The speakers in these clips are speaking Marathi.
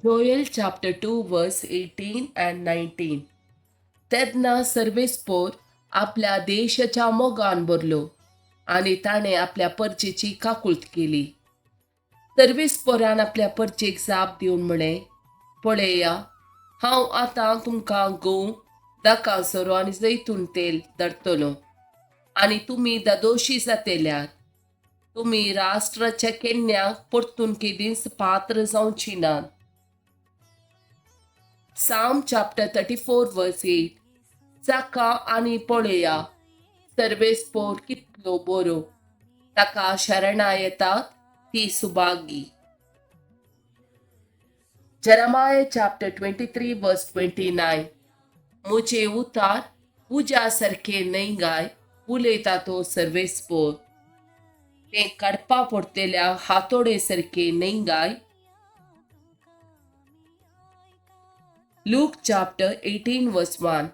Joel chapter 2 verse 18 and 19. तेन्ना सर्वेस्पोर आपल्या देशाच्या मोगान भरलो आणि ताणे आपल्या परचेची काकुळत केली. सर्वेस्पोरान आपल्या परचेक जाप दिवन म्हणे, पळया, हांव आतां तुमकां गूं, दाकासरो आनी जैतून तेल धाडटलो आनी तुमी दादोशी जातेल्यात. तुमी राष्ट्राच्या केन्याक परतून केदींच पात्र जावची नात. Psalm chapter 34 verse 8. चाका आनी पळया, सर्वेस्पोर कितलो बरो, ताका शरणा येतात ती सुभागी. Jeremiah chapter 23 verse 29. मुझे उतार उज्या सारखे नाही गाय, उलयता तो सर्वेस्पोर. ते काडपा पडतेल्या हातोडे सारखे नाही गाय. Luke chapter 18 verse 1.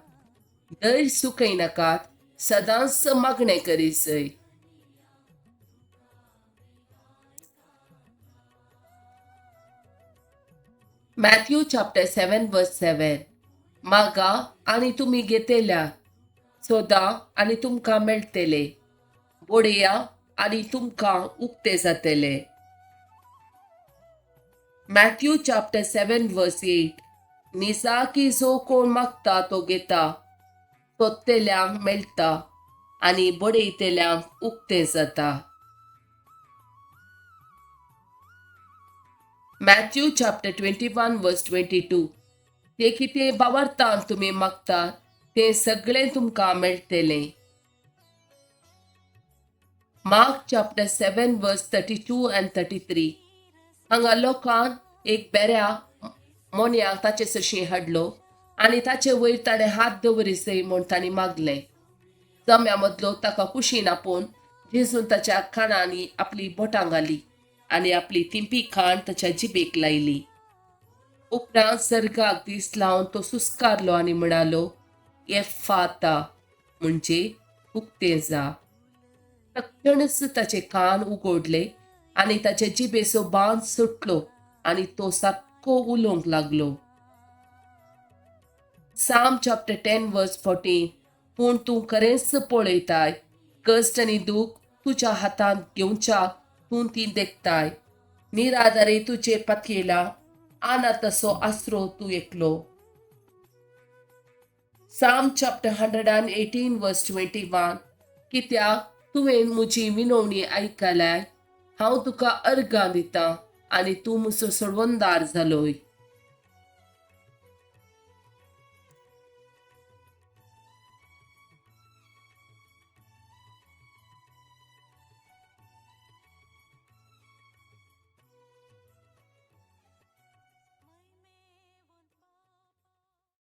दर सुखय नाकात, सदांच मागणे करीसय. Matthew chapter 7 verse 7. मागा आणि तुम्ही घेतेल्या, सोदा आणि तुमकां मेळटले, बोडया आणि तुमकां उक्ते जातले. Matthew chapter 7 verse 8. निजा की जो कोण मागता तो घेता, सोदतेल्यांक मेळटा आणि बडयतेल्यांक उक्ते जाता. Matthew chapter 21 verse 22. ते कितें बावार्थान तुमी मागता ते सगळें तुमकां मेळटले. Mark chapter 7 verse 32 and 33. हांगा लोकांन एक बऱ्या मोन्याक ताचे सशी हाडलो आनी ताचे वयर ताणें हात दवरिसय म्हूण तांणी मागलें. जम्या मदलो ताका कुशीन आपोवन झेजून ताच्या कानांनी आपली बोटां घाली आनी आपली तिंपी खाण ताच्या जिबेक लायली. उपरांत सर्गाक दीस लावन तो सुस्कारलो आनी म्हणालो, एफाता, म्हणजे उक्ते जा. तक्षणच ताचे कान उगडले आनी ताच्या जिबेचो बांद सुटलो आनी तो सारको उलोवंक लागलो. Psalm chapter 10 verse 14. पूण तूं खरेंच पळयताय, कश्ट आनी दूख तुज्या हातांत घेवच्या तूं ती देखताय. निराधारी तुजे पातयेला, आना तसो आसरो तूं एकलो. Psalm chapter 118 verse 21. कित्याक तुवें म्हजी विनवणी आयकल्याय, हांव तुका अर्गां दितां आनी तूं म्हजो सोडवणदार जालोय.